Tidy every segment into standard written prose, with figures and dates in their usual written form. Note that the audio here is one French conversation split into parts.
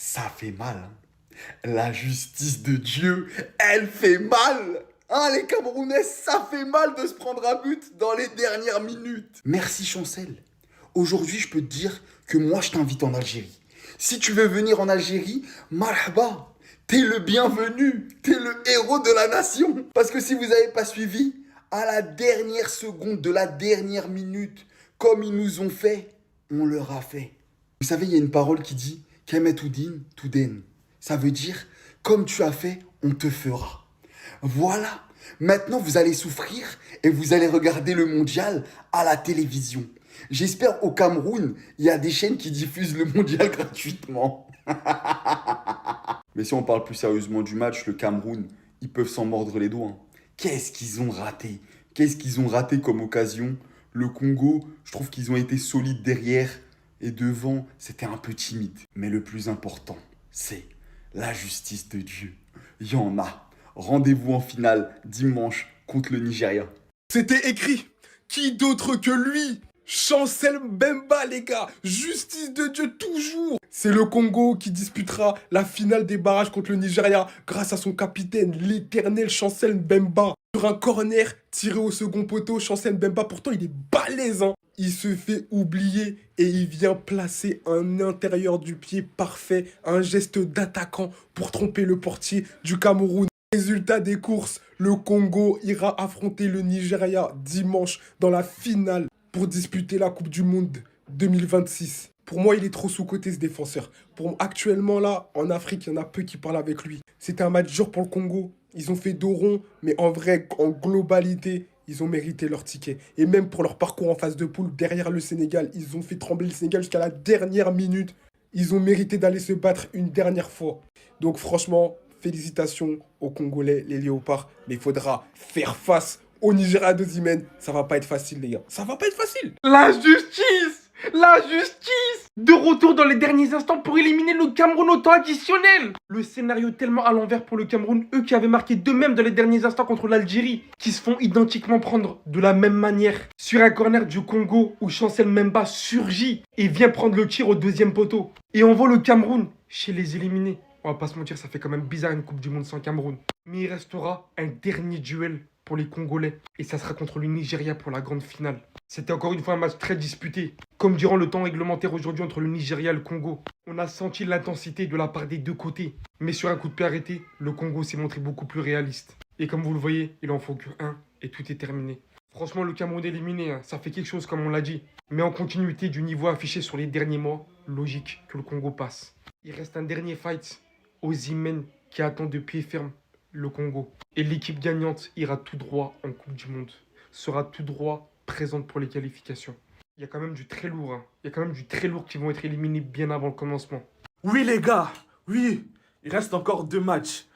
Ça fait mal, hein. La justice de Dieu, elle fait mal. Hein, les Camerounais, ça fait mal de se prendre un but dans les dernières minutes. Merci Chancel. Aujourd'hui, je peux te dire que moi, je t'invite en Algérie. Si tu veux venir en Algérie, marhaba. T'es le bienvenu. T'es le héros de la nation. Parce que si vous n'avez pas suivi, à la dernière seconde de la dernière minute, comme ils nous ont fait, on leur a fait. Vous savez, il y a une parole qui dit Kemet Oudin, Touden. Ça veut dire comme tu as fait, on te fera. Voilà. Maintenant, vous allez souffrir et vous allez regarder le mondial à la télévision. J'espère au Cameroun, il y a des chaînes qui diffusent le mondial gratuitement. Mais si on parle plus sérieusement du match, le Cameroun, ils peuvent s'en mordre les doigts. Qu'est-ce qu'ils ont raté? Qu'est-ce qu'ils ont raté comme occasion? Le Congo, je trouve qu'ils ont été solides derrière. Et devant, c'était un peu timide. Mais le plus important, c'est la justice de Dieu. Il y en a. Rendez-vous en finale dimanche contre le Nigeria. C'était écrit. Qui d'autre que lui? Chancel Mbemba, les gars. Justice de Dieu toujours. C'est le Congo qui disputera la finale des barrages contre le Nigeria grâce à son capitaine, l'éternel Chancel Mbemba. Sur un corner tiré au second poteau, Chancel Mbemba, pourtant il est balèze, hein. Il se fait oublier et il vient placer un intérieur du pied parfait, un geste d'attaquant pour tromper le portier du Cameroun. Résultat des courses, le Congo ira affronter le Nigeria dimanche dans la finale pour disputer la Coupe du Monde 2026. Pour moi, il est trop sous-coté ce défenseur. Actuellement là, en Afrique, il y en a peu qui parlent avec lui. C'était un match dur pour le Congo. Ils ont fait dos rond, mais en vrai, en globalité, ils ont mérité leur ticket. Et même pour leur parcours en phase de poule, derrière le Sénégal, ils ont fait trembler le Sénégal jusqu'à la dernière minute. Ils ont mérité d'aller se battre une dernière fois. Donc franchement, félicitations aux Congolais, les Léopards. Mais il faudra faire face au Nigeria de Osimhen. Ça va pas être facile, les gars. Ça va pas être facile. La justice! La justice! De retour dans les derniers instants pour éliminer le Cameroun au temps additionnel. Le scénario tellement à l'envers pour le Cameroun, eux qui avaient marqué d'eux-mêmes dans les derniers instants contre l'Algérie, qui se font identiquement prendre de la même manière sur un corner du Congo où Chancel Mbemba surgit et vient prendre le tir au deuxième poteau. Et on voit le Cameroun chez les éliminés. On va pas se mentir, ça fait quand même bizarre une Coupe du Monde sans Cameroun. Mais il restera un dernier duel pour les Congolais. Et ça sera contre le Nigeria pour la grande finale. C'était encore une fois un match très disputé. Comme durant le temps réglementaire aujourd'hui entre le Nigeria et le Congo. On a senti l'intensité de la part des deux côtés. Mais sur un coup de pied arrêté, le Congo s'est montré beaucoup plus réaliste. Et comme vous le voyez, il en faut que un et tout est terminé. Franchement, le Cameroun éliminé, hein, ça fait quelque chose comme on l'a dit. Mais en continuité du niveau affiché sur les derniers mois, logique que le Congo passe. Il reste un dernier fight. Osimhen qui attend de pied ferme le Congo. Et l'équipe gagnante ira tout droit en Coupe du Monde. Sera tout droit présente pour les qualifications. Il y a quand même du très lourd. Hein. Il y a quand même du très lourd qui vont être éliminés bien avant le commencement. Oui, les gars, oui. Il reste encore 2 matchs.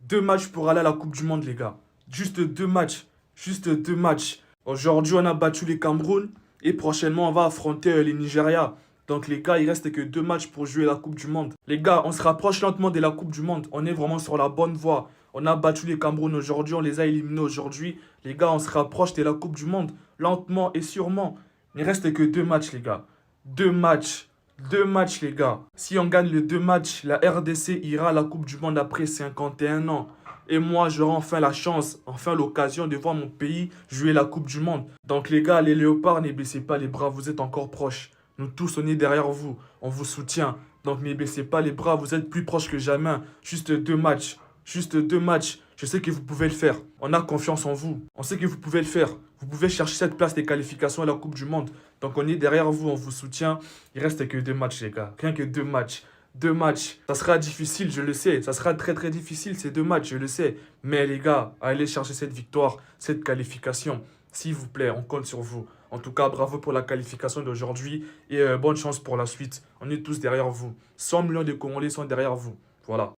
2 matchs pour aller à la Coupe du Monde, les gars. Juste 2 matchs. Juste 2 matchs. Aujourd'hui, on a battu les Cameroun. Et prochainement, on va affronter les Nigeria. Donc les gars, il reste que 2 matchs pour jouer la Coupe du Monde. Les gars, on se rapproche lentement de la Coupe du Monde. On est vraiment sur la bonne voie. On a battu les Cameroun aujourd'hui, on les a éliminés aujourd'hui. Les gars, on se rapproche de la Coupe du Monde. Lentement et sûrement. Il reste que 2 matchs, les gars. 2 matchs. 2 matchs, les gars. Si on gagne les 2 matchs, la RDC ira à la Coupe du Monde après 51 ans. Et moi, j'aurai enfin la chance, enfin l'occasion de voir mon pays jouer la Coupe du Monde. Donc les gars, les Léopards, ne baissez pas les bras, vous êtes encore proches. Nous tous, on est derrière vous. On vous soutient. Donc ne baissez pas les bras. Vous êtes plus proches que jamais. Juste 2 matchs. Juste 2 matchs. Je sais que vous pouvez le faire. On a confiance en vous. On sait que vous pouvez le faire. Vous pouvez chercher cette place des qualifications à la Coupe du Monde. Donc on est derrière vous. On vous soutient. Il reste que 2 matchs, les gars. Rien que 2 matchs. 2 matchs. Ça sera difficile, je le sais. Ça sera très très difficile ces 2 matchs, je le sais. Mais les gars, allez chercher cette victoire, cette qualification. S'il vous plaît, on compte sur vous. En tout cas, bravo pour la qualification d'aujourd'hui et bonne chance pour la suite. On est tous derrière vous. 100 millions de Congolais sont derrière vous. Voilà.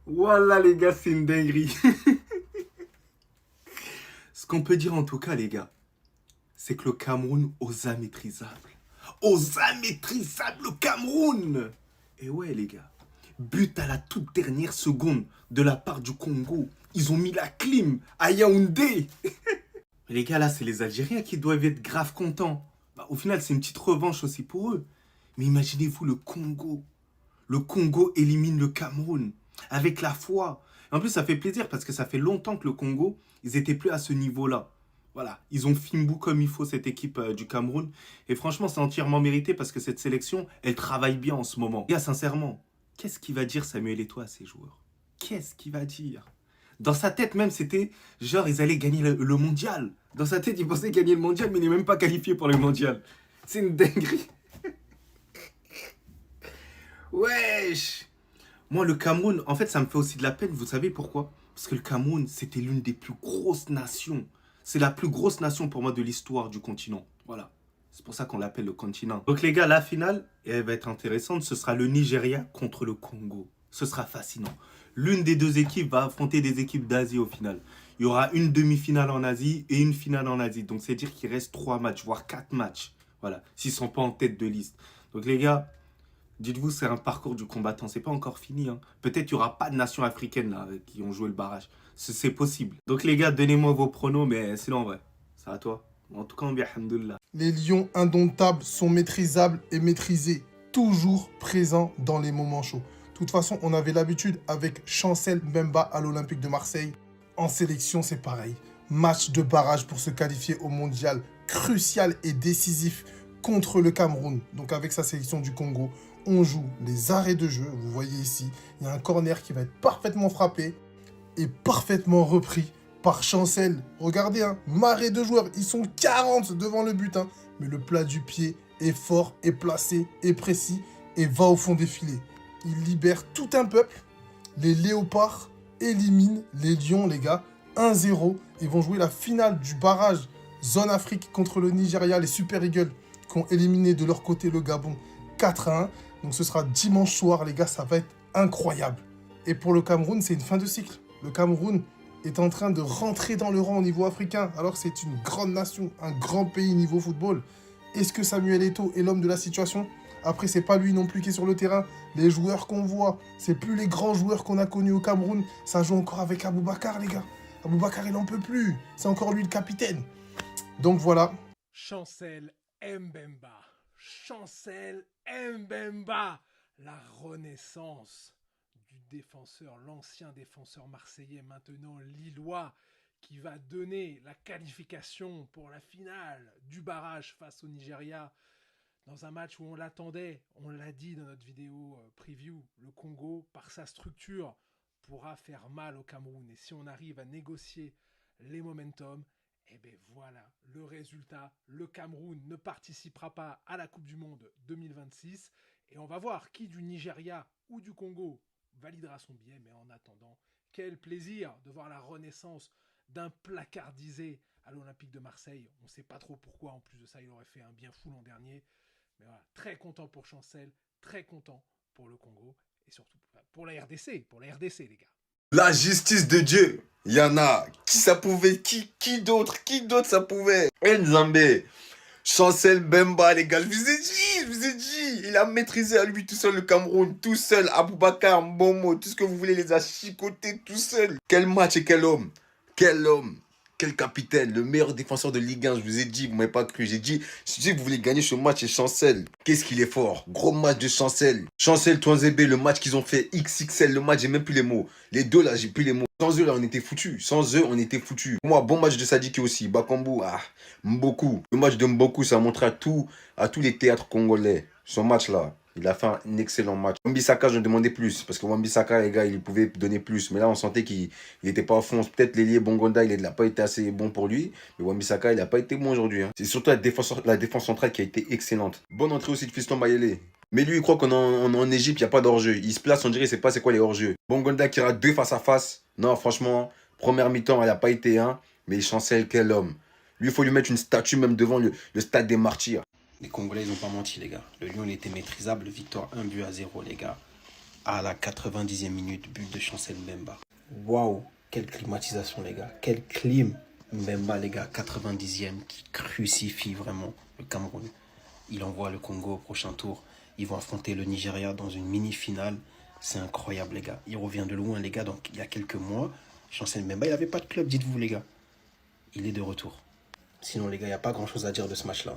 Voilà les gars, c'est une dinguerie. Ce qu'on peut dire en tout cas les gars, c'est que le Cameroun osa maîtrisable. Osa maîtrisable le Cameroun. Et ouais les gars. But à la toute dernière seconde de la part du Congo. Ils ont mis la clim à Yaoundé. Mais les gars, là, c'est les Algériens qui doivent être grave contents. Bah, au final, c'est une petite revanche aussi pour eux. Mais imaginez-vous le Congo. Le Congo élimine le Cameroun. Avec la foi. En plus, ça fait plaisir parce que ça fait longtemps que le Congo, ils étaient plus à ce niveau-là. Voilà, ils ont Fimbu comme il faut, cette équipe du Cameroun. Et franchement, c'est entièrement mérité parce que cette sélection, elle travaille bien en ce moment. Les gars, sincèrement, qu'est-ce qu'il va dire Samuel Eto'o à ces joueurs? Qu'est-ce qu'il va dire? Dans sa tête même, c'était genre, ils allaient gagner le mondial. Dans sa tête, il pensait gagner le mondial, mais il n'est même pas qualifié pour le mondial. C'est une dinguerie. Wesh. Moi, le Cameroun, en fait, ça me fait aussi de la peine. Vous savez pourquoi? Parce que le Cameroun, c'était l'une des plus grosses nations. C'est la plus grosse nation pour moi de l'histoire du continent. Voilà. C'est pour ça qu'on l'appelle le continent. Donc les gars, la finale, elle va être intéressante. Ce sera le Nigeria contre le Congo. Ce sera fascinant. L'une des deux équipes va affronter des équipes d'Asie au final. Il y aura une demi-finale en Asie et une finale en Asie. Donc c'est dire qu'il reste 3 matchs, voire 4 matchs. Voilà. S'ils ne sont pas en tête de liste. Donc les gars, dites-vous, c'est un parcours du combattant. C'est pas encore fini. Hein. Peut-être qu'il n'y aura pas de nations africaines là, qui ont joué le barrage. C'est possible. Donc les gars, donnez-moi vos pronos, mais c'est en vrai. C'est à toi. En tout cas, on dit alhamdoulilah. Les lions indomptables sont maîtrisables et maîtrisés. Toujours présents dans les moments chauds. De toute façon, on avait l'habitude avec Chancel Mbemba à l'Olympique de Marseille. En sélection, c'est pareil. Match de barrage pour se qualifier au mondial. Crucial et décisif contre le Cameroun. Donc avec sa sélection du Congo, on joue les arrêts de jeu. Vous voyez ici, il y a un corner qui va être parfaitement frappé et parfaitement repris par Chancel. Regardez, hein, marée de joueurs, ils sont 40 devant le but. Hein, mais le plat du pied est fort, est placé, est précis et va au fond des filets. Il libère tout un peuple. Les léopards éliminent les lions, les gars. 1-0. Ils vont jouer la finale du barrage Zone Afrique contre le Nigeria, les Super Eagles, qui ont éliminé de leur côté le Gabon 4-1. Donc ce sera dimanche soir, les gars, ça va être incroyable. Et pour le Cameroun, c'est une fin de cycle. Le Cameroun est en train de rentrer dans le rang au niveau africain, alors que c'est une grande nation, un grand pays niveau football. Est-ce que Samuel Eto'o est l'homme de la situation? Après, c'est pas lui non plus qui est sur le terrain. Les joueurs qu'on voit, c'est plus les grands joueurs qu'on a connus au Cameroun. Ça joue encore avec Aboubacar, les gars. Aboubacar, il n'en peut plus. C'est encore lui le capitaine. Donc voilà. Chancel Mbemba. Chancel Mbemba. La renaissance du défenseur, l'ancien défenseur marseillais, maintenant lillois, qui va donner la qualification pour la finale du barrage face au Nigeria. Dans un match où on l'attendait, on l'a dit dans notre vidéo preview, le Congo, par sa structure, pourra faire mal au Cameroun. Et si on arrive à négocier les momentum, et bien voilà, le résultat, le Cameroun ne participera pas à la Coupe du Monde 2026. Et on va voir qui du Nigeria ou du Congo validera son billet. Mais en attendant, quel plaisir de voir la renaissance d'un placardisé à l'Olympique de Marseille. On ne sait pas trop pourquoi, en plus de ça, il aurait fait un bien fou l'an dernier. Mais voilà, très content pour Chancel, très content pour le Congo et surtout pour la RDC, les gars. La justice de Dieu, il y en a. Qui ça pouvait? Qui d'autre ça pouvait? Nzambé, Chancel Mbemba, les gars, je vous ai dit, il a maîtrisé à lui tout seul le Cameroun, tout seul, Aboubacar, Mbomo, tout ce que vous voulez, les a chicotés tout seul. Quel match et quel homme, quel capitaine, le meilleur défenseur de Ligue 1, je vous ai dit, vous m'avez pas cru, j'ai dit que vous voulez gagner ce match, c'est Chancel. Qu'est-ce qu'il est fort, gros match de Chancel. Chancel, Touanzébé, le match qu'ils ont fait, XXL, le match, j'ai même plus les mots. Les deux là, j'ai plus les mots. Sans eux là, on était foutus. Sans eux, on était foutus. Pour moi, bon match de Sadiki aussi, Bakambu, Mboku. Le match de Mboku, ça a montré à tous les théâtres congolais. Son match là. Il a fait un excellent match. Wan-Bissaka, je me demandais plus. Parce que Wan-Bissaka, les gars, il pouvait donner plus. Mais là, on sentait qu'il n'était pas à fond. Peut-être l'ailier Bongonda, il n'a pas été assez bon pour lui. Mais Wan-Bissaka, il n'a pas été bon aujourd'hui. Hein. C'est surtout la défense centrale qui a été excellente. Bonne entrée aussi de Fiston Mayele. Mais lui, il croit qu'en Égypte, il n'y a pas d'hors-jeu. Il se place, on dirait, il ne sait pas c'est quoi les hors-jeux. Bongonda qui rate 2 face à face. Non, franchement, première mi-temps, elle n'a pas été un. Mais Chancel, quel homme. Lui, il faut lui mettre une statue même devant le stade des martyrs. Les Congolais, ils n'ont pas menti, les gars. Le Lyon, il était maîtrisable. Victoire 1-0, les gars. À la 90e minute, but de Chancel Mbemba. Waouh, quelle climatisation, les gars. Quel clim. Mbemba, les gars, 90e, qui crucifie vraiment le Cameroun. Il envoie le Congo au prochain tour. Ils vont affronter le Nigeria dans une mini-finale. C'est incroyable, les gars. Il revient de loin, les gars. Donc, il y a quelques mois, Chancel Mbemba, il n'avait pas de club, dites-vous, les gars. Il est de retour. Sinon, les gars, il n'y a pas grand-chose à dire de ce match-là.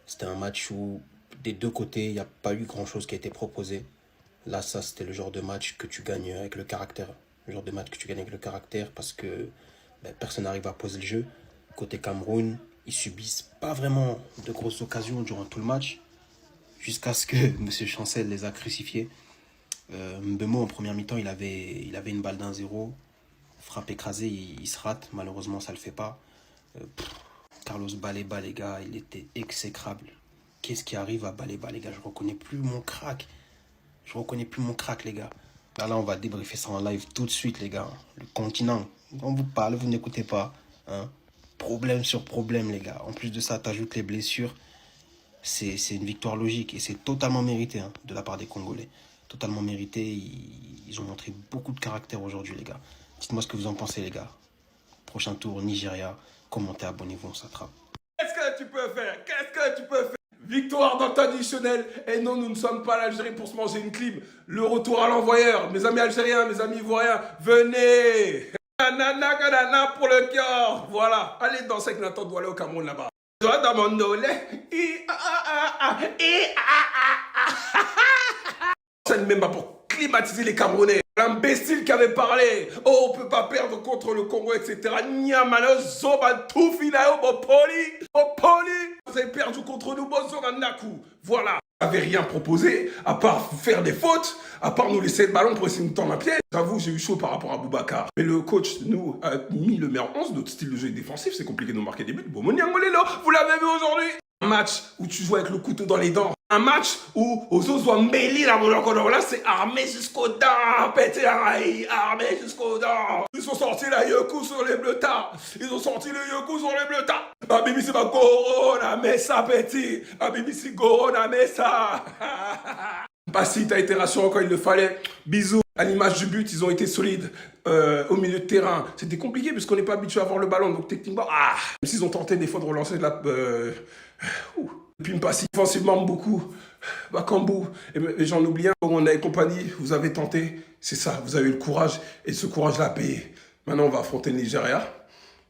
C'était un match où, des deux côtés, il n'y a pas eu grand-chose qui a été proposé. Là, ça, c'était le genre de match que tu gagnes avec le caractère. Le genre de match que tu gagnes avec le caractère parce que personne n'arrive à poser le jeu. Côté Cameroun, ils subissent pas vraiment de grosses occasions durant tout le match. Jusqu'à ce que M. Chancel les a crucifiés. Mbemo, en première mi-temps, il avait une balle d'1-0. Frappe écrasée, il se rate. Malheureusement, ça ne le fait pas. Carlos Baleba, les gars, il était exécrable. Qu'est-ce qui arrive à Baleba, les gars? Je reconnais plus mon crack. Les gars. Là, on va débriefer ça en live tout de suite, les gars. Le continent, on vous parle, vous n'écoutez pas. Hein? Problème sur problème, les gars. En plus de ça, t'ajoutes les blessures. C'est une victoire logique et c'est totalement mérité de la part des Congolais. Totalement mérité. Ils ont montré beaucoup de caractère aujourd'hui, les gars. Dites-moi ce que vous en pensez, les gars. Prochain tour, Nigeria. Commentez, abonnez-vous, on s'attrape. Qu'est-ce que tu peux faire? Victoire dans le temps additionnel. Et non, nous ne sommes pas l'Algérie pour se manger une clim. Le retour à l'envoyeur. Mes amis algériens, mes amis ivoiriens, venez. Nanana pour le cœur. Voilà. Allez danser avec Nathan Doualé au Cameroun là-bas. Toi dans mon olé. C'est même pas pour climatiser les Camerounais. L'imbécile qui avait parlé. Oh, on peut pas perdre contre le Congo, etc. Nyamano, Zoba, Toufinayo, Bopoli. Vous avez perdu contre nous, Bozora Naku. Voilà. Vous n'avez rien proposé, à part faire des fautes, à part nous laisser le ballon pour essayer de nous tendre un pied. J'avoue, j'ai eu chaud par rapport à Boubacar. Mais le coach, nous, a mis le meilleur 11. Notre style de jeu est défensif, c'est compliqué de nous marquer des buts. Bon, Moniangolelo, vous l'avez vu aujourd'hui. Un match où tu joues avec le couteau dans les dents. Un match où Ozozo Mbeli, là, c'est armé jusqu'aux dents. Pété, armé jusqu'aux dents. Ils ont sorti la yoku sur les bleutards. Bibi, c'est ma corona, mais ça, petit. Bibi, c'est corona, mais ça. Bassi, t'as été rassurant quand il le fallait. Bisous. À l'image du but, ils ont été solides au milieu de terrain. C'était compliqué parce qu'on n'est pas habitué à voir le ballon. Donc techniquement, même s'ils ont tenté des fois de relancer de la... Et puis Mpassi, offensivement beaucoup. Bakambu, et j'en oublie un, on a et compagnie, vous avez tenté, c'est ça, vous avez eu le courage, et ce courage l'a payé. Maintenant, on va affronter le Nigeria,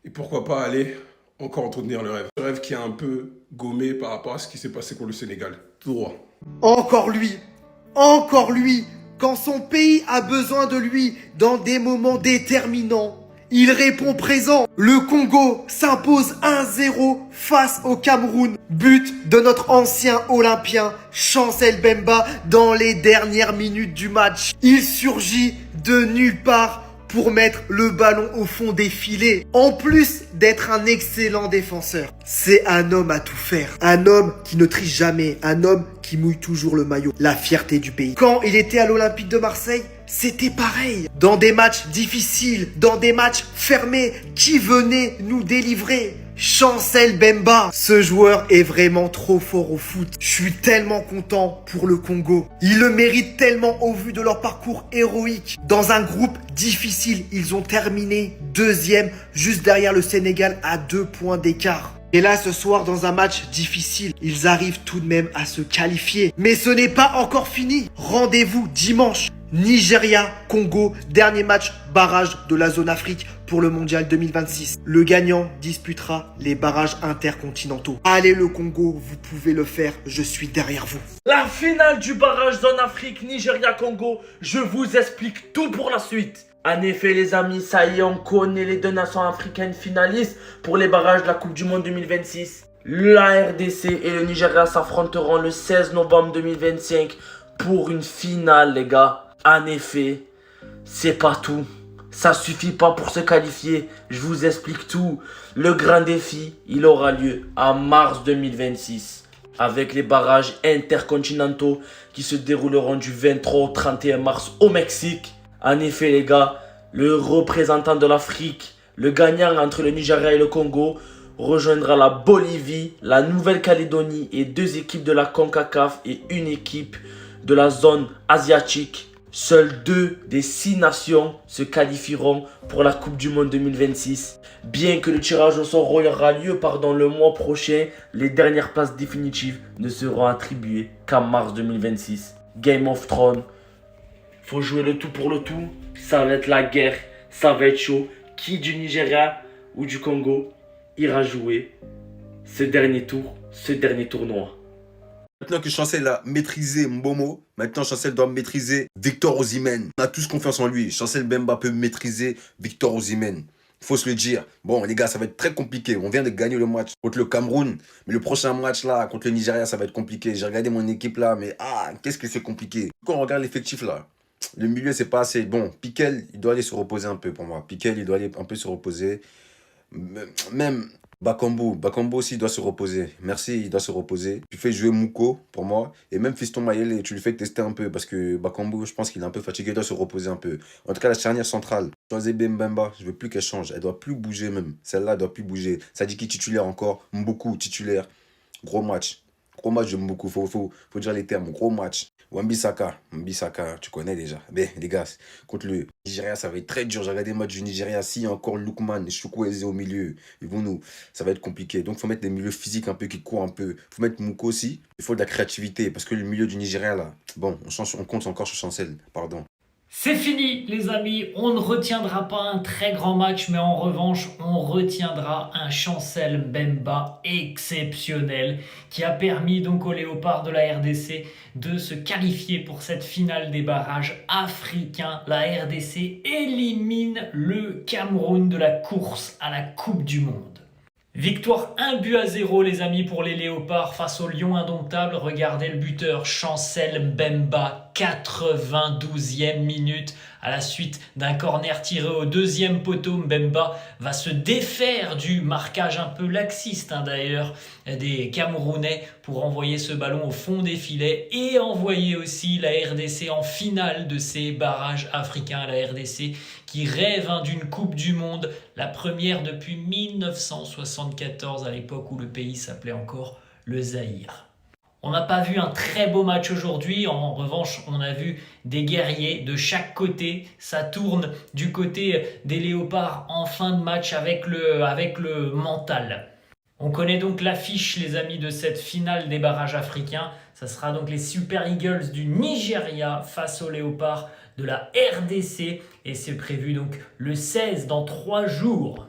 et pourquoi pas aller encore entretenir le rêve. Le rêve qui est un peu gommé par rapport à ce qui s'est passé contre le Sénégal. Tout droit. Encore lui, quand son pays a besoin de lui dans des moments déterminants, il répond présent. Le Congo s'impose 1-0 face au Cameroun. But de notre ancien Olympien Chancel Mbemba dans les dernières minutes du match. Il surgit de nulle part pour mettre le ballon au fond des filets. En plus d'être un excellent défenseur, c'est un homme à tout faire. Un homme qui ne triche jamais. Un homme qui mouille toujours le maillot. La fierté du pays. Quand il était à l'Olympique de Marseille, c'était pareil. Dans des matchs difficiles, dans des matchs fermés, qui venait nous délivrer? Chancel Mbemba. Ce joueur est vraiment trop fort au foot. Je suis tellement content pour le Congo. Ils le méritent tellement au vu de leur parcours héroïque. Dans un groupe difficile, ils ont terminé deuxième, juste derrière le Sénégal à 2 points d'écart. Et là, ce soir, dans un match difficile, ils arrivent tout de même à se qualifier. Mais ce n'est pas encore fini. Rendez-vous dimanche. Nigeria, Congo, dernier match barrage de la zone Afrique pour le mondial 2026. Le gagnant disputera les barrages intercontinentaux. Allez le Congo, vous pouvez le faire, je suis derrière vous. La finale du barrage zone Afrique Nigeria-Congo, je vous explique tout pour la suite. En effet les amis, ça y est, on connaît les deux nations africaines finalistes pour les barrages de la Coupe du Monde 2026. La RDC et le Nigeria s'affronteront le 16 novembre 2025 pour une finale les gars. En effet, c'est pas tout. Ça suffit pas pour se qualifier. Je vous explique tout. Le grand défi, il aura lieu en mars 2026 avec les barrages intercontinentaux qui se dérouleront du 23 au 31 mars au Mexique. En effet les gars, le représentant de l'Afrique, le gagnant entre le Nigeria et le Congo, rejoindra la Bolivie, la Nouvelle-Calédonie et 2 équipes de la CONCACAF et une équipe de la zone asiatique. Seules 2 des 6 nations se qualifieront pour la Coupe du Monde 2026. Bien que le tirage au sort aura lieu le mois prochain, les dernières places définitives ne seront attribuées qu'en mars 2026. Game of Thrones, faut jouer le tout pour le tout. Ça va être la guerre, ça va être chaud. Qui du Nigeria ou du Congo? ira jouer ce dernier tour, ce dernier tournoi. Maintenant que Chancel a maîtrisé Mbomo, maintenant Chancel doit maîtriser Victor Osimhen. On a tous confiance en lui. Chancel Mbemba peut maîtriser Victor Osimhen. Il faut se le dire. Bon, les gars, ça va être très compliqué. On vient de gagner le match contre le Cameroun. Mais le prochain match, là, contre le Nigeria, ça va être compliqué. J'ai regardé mon équipe, là, mais qu'est-ce que c'est compliqué. Quand on regarde l'effectif, là, le milieu, c'est pas assez. Bon, Piquel, il doit aller se reposer un peu pour moi. Piquel, il doit aller un peu se reposer. Même Bakambu aussi doit se reposer. Merci, il doit se reposer. Tu fais jouer Mouko pour moi. Et même Fiston Mayele, tu le fais tester un peu. Parce que Bakambu, je pense qu'il est un peu fatigué, il doit se reposer un peu. En tout cas, la charnière centrale, Choisébé Mbemba, je veux plus qu'elle change. Elle doit plus bouger même. Celle-là, elle doit plus bouger. Sadiki titulaire encore. Mboku titulaire. Gros match. Gros match de Mboku. Faut dire les termes. Gros match. Wan-Bissaka, tu connais déjà. Mais les gars, contre le Nigeria, ça va être très dur. J'ai regardé le match du Nigeria. Si, encore Lookman et Chukwueze au milieu, ça va être compliqué. Donc, il faut mettre des milieux physiques un peu qui courent un peu. Il faut mettre Mouko aussi. Il faut de la créativité. Parce que le milieu du Nigeria, là, bon, on compte encore sur Chancel. Pardon. C'est fini les amis, on ne retiendra pas un très grand match, mais en revanche on retiendra un Chancel Mbemba exceptionnel qui a permis donc aux Léopards de la RDC de se qualifier pour cette finale des barrages africains. La RDC élimine le Cameroun de la course à la Coupe du Monde. Victoire 1-0 les amis pour les Léopards face au Lion indomptable. Regardez le buteur Chancel Mbemba, 92e minute. À la suite d'un corner tiré au deuxième poteau, Mbemba va se défaire du marquage un peu laxiste d'ailleurs des Camerounais pour envoyer ce ballon au fond des filets et envoyer aussi la RDC en finale de ces barrages africains. La RDC qui rêve d'une Coupe du Monde, la première depuis 1974 à l'époque où le pays s'appelait encore le Zaïre. On n'a pas vu un très beau match aujourd'hui, en revanche on a vu des guerriers de chaque côté. Ça tourne du côté des Léopards en fin de match avec le mental. On connaît donc l'affiche les amis de cette finale des barrages africains. Ça sera donc les Super Eagles du Nigeria face aux Léopards de la RDC et c'est prévu donc le 16 dans 3 jours.